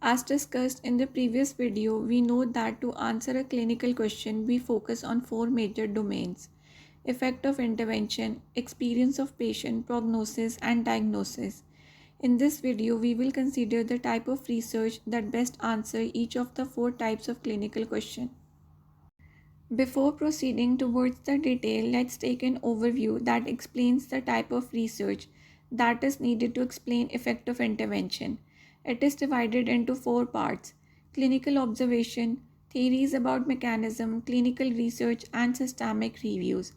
As discussed in the previous video, we know that to answer a clinical question, we focus on four major domains: effect of intervention, experience of patient, prognosis, and diagnosis. In this video, we will consider the type of research that best answer each of the four types of clinical question. Before proceeding towards the detail, let's take an overview that explains the type of research that is needed to explain effect of intervention. It is divided into four parts: clinical observation, theories about mechanism, clinical research, and systemic reviews.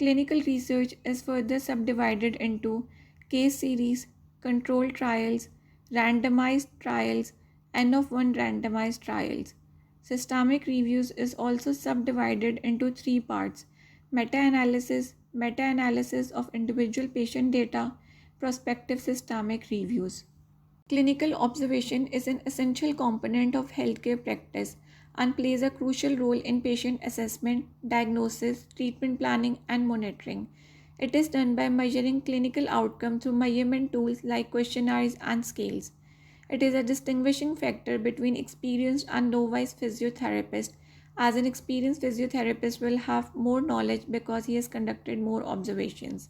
Clinical research is further subdivided into case series, controlled trials, randomized trials, N of 1 randomized trials. Systemic reviews is also subdivided into three parts: meta-analysis of individual patient data, prospective systemic reviews. Clinical observation is an essential component of healthcare practice and plays a crucial role in patient assessment, diagnosis, treatment planning, and monitoring. It is done by measuring clinical outcome through measurement tools like questionnaires and scales. It is a distinguishing factor between experienced and novice physiotherapists, as an experienced physiotherapist will have more knowledge because he has conducted more observations.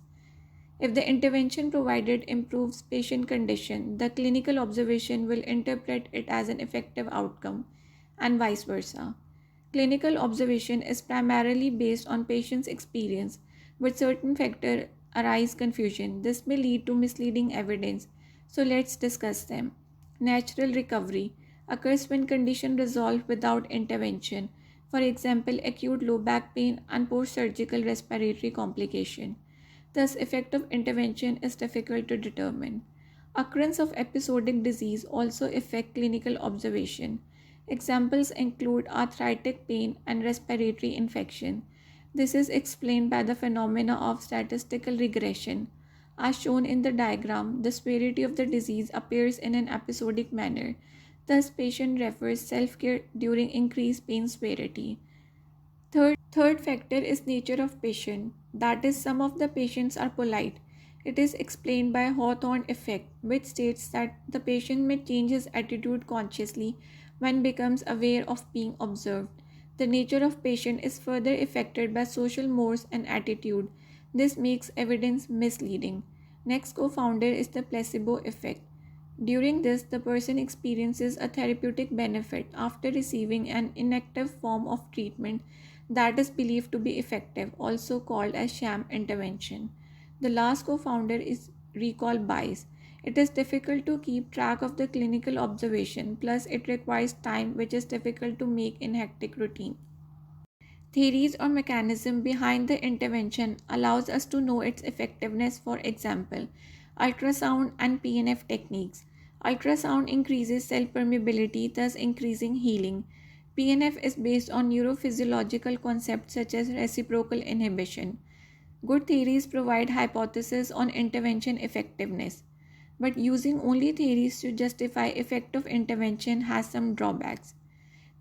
If the intervention provided improves patient condition, the clinical observation will interpret it as an effective outcome, and vice versa. Clinical observation is primarily based on patient's experience, but certain factors arise confusion. This may lead to misleading evidence. So let's discuss them. Natural recovery occurs when condition resolved without intervention. For example, acute low back pain and post-surgical respiratory complication. Thus, effect of intervention is difficult to determine. Occurrence of episodic disease also affect clinical observation. Examples include arthritic pain and respiratory infection. This is explained by the phenomena of statistical regression. As shown in the diagram, the severity of the disease appears in an episodic manner. Thus, patient refers self-care during increased pain severity. Third factor is nature of patient. That is, some of the patients are polite. It is explained by Hawthorne effect, which states that the patient may change his attitude consciously when becomes aware of being observed. The nature of patient is further affected by social mores and attitude. This makes evidence misleading. Next co-founder is the placebo effect. During this, the person experiences a therapeutic benefit after receiving an inactive form of treatment that is believed to be effective, also called as sham intervention. The last co-founder is recall bias. It is difficult to keep track of the clinical observation, plus it requires time which is difficult to make in hectic routine. Theories or mechanism behind the intervention allows us to know its effectiveness. For example, ultrasound and PNF techniques. Ultrasound increases cell permeability, thus increasing healing. PNF is based on neurophysiological concepts such as reciprocal inhibition. Good theories provide hypotheses on intervention effectiveness, but using only theories to justify effect of intervention has some drawbacks.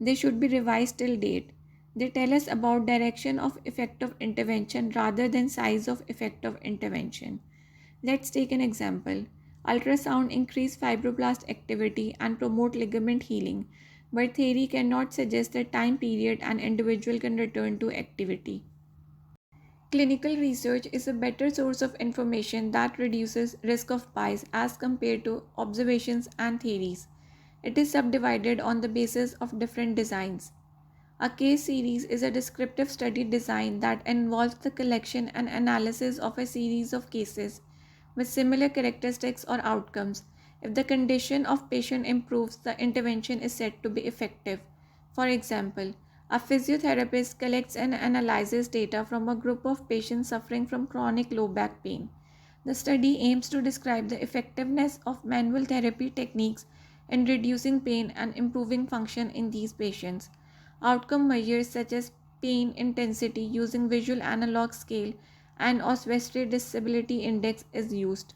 They should be revised till date. They tell us about direction of effect of intervention rather than size of effect of intervention. Let's take an example. Ultrasound increase fibroblast activity and promote ligament healing, but theory cannot suggest the time period an individual can return to activity. Clinical research is a better source of information that reduces risk of bias as compared to observations and theories. It is subdivided on the basis of different designs. A case series is a descriptive study design that involves the collection and analysis of a series of cases with similar characteristics or outcomes. If the condition of patient improves, the intervention is said to be effective. For example, a physiotherapist collects and analyzes data from a group of patients suffering from chronic low back pain. The study aims to describe the effectiveness of manual therapy techniques in reducing pain and improving function in these patients. Outcome measures such as pain intensity using visual analog scale and Oswestry Disability Index is used.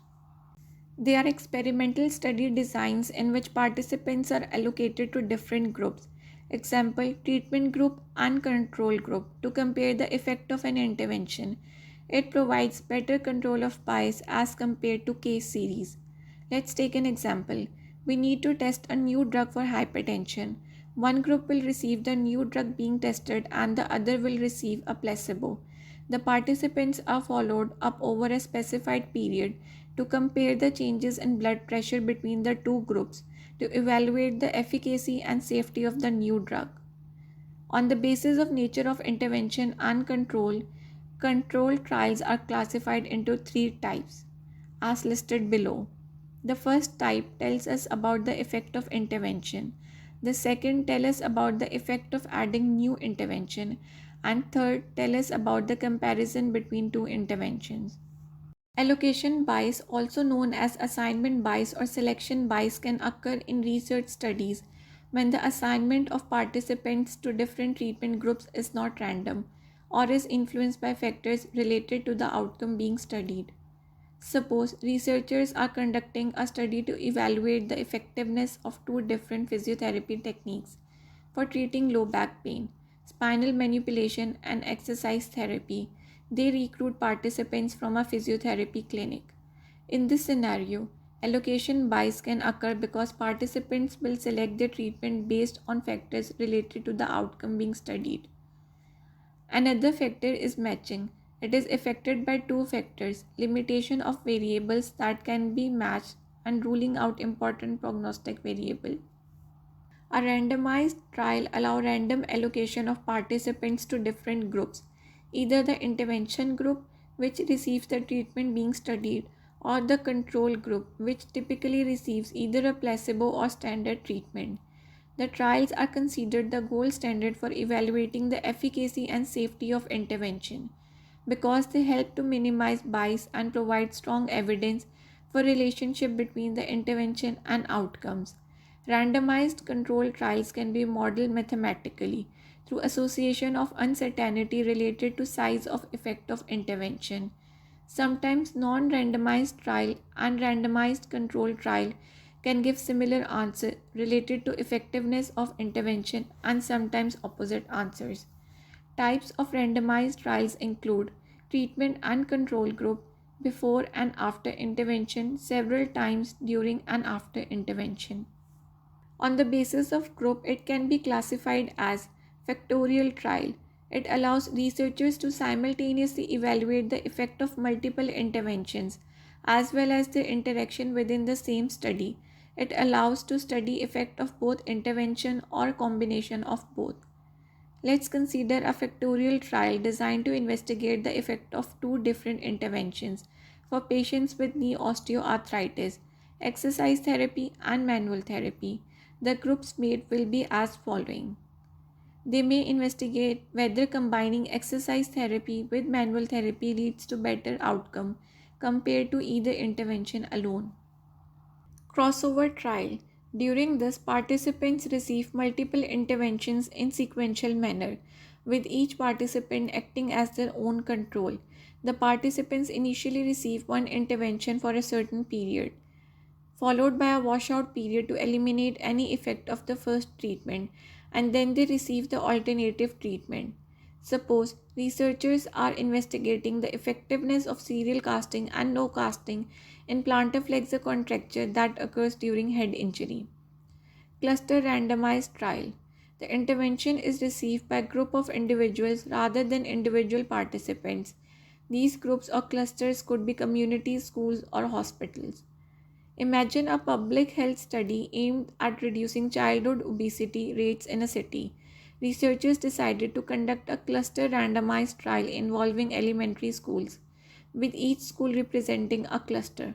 They are experimental study designs in which participants are allocated to different groups. Example, treatment group and control group to compare the effect of an intervention. It provides better control of bias as compared to case series. Let's take an example. We need to test a new drug for hypertension. One group will receive the new drug being tested and the other will receive a placebo. The participants are followed up over a specified period to compare the changes in blood pressure between the two groups to evaluate the efficacy and safety of the new drug. On the basis of nature of intervention and control, controlled trials are classified into three types, as listed below. The first type tells us about the effect of intervention. The second tells us about the effect of adding new intervention. And third tells us about the comparison between two interventions. Allocation bias, also known as assignment bias or selection bias, can occur in research studies when the assignment of participants to different treatment groups is not random or is influenced by factors related to the outcome being studied. Suppose researchers are conducting a study to evaluate the effectiveness of two different physiotherapy techniques for treating low back pain, spinal manipulation, and exercise therapy. They recruit participants from a physiotherapy clinic. In this scenario, allocation bias can occur because participants will select their treatment based on factors related to the outcome being studied. Another factor is matching. It is affected by two factors: limitation of variables that can be matched and ruling out important prognostic variable. A randomized trial allows random allocation of participants to different groups, either the intervention group, which receives the treatment being studied, or the control group, which typically receives either a placebo or standard treatment. The trials are considered the gold standard for evaluating the efficacy and safety of intervention because they help to minimize bias and provide strong evidence for relationship between the intervention and outcomes. Randomized controlled trials can be modeled mathematically through association of uncertainty related to size of effect of intervention. Sometimes non-randomized trial and randomized controlled trial can give similar answer related to effectiveness of intervention and sometimes opposite answers. Types of randomized trials include treatment and control group, before and after intervention, several times during and after intervention. On the basis of group, it can be classified as factorial trial. It allows researchers to simultaneously evaluate the effect of multiple interventions as well as their interaction within the same study. It allows to study effect of both intervention or combination of both. Let's consider a factorial trial designed to investigate the effect of two different interventions for patients with knee osteoarthritis, exercise therapy and manual therapy. The groups made will be as following. They may investigate whether combining exercise therapy with manual therapy leads to better outcome compared to either intervention alone. Crossover trial. During this, participants receive multiple interventions in sequential manner, with each participant acting as their own control. The participants initially receive one intervention for a certain period, followed by a washout period to eliminate any effect of the first treatment, and then they receive the alternative treatment. Suppose researchers are investigating the effectiveness of serial casting and no casting in plantar flexor contracture that occurs during head injury. Cluster randomized trial. The intervention is received by a group of individuals rather than individual participants. These groups or clusters could be communities, schools, or hospitals. Imagine a public health study aimed at reducing childhood obesity rates in a city. Researchers decided to conduct a cluster randomized trial involving elementary schools, with each school representing a cluster.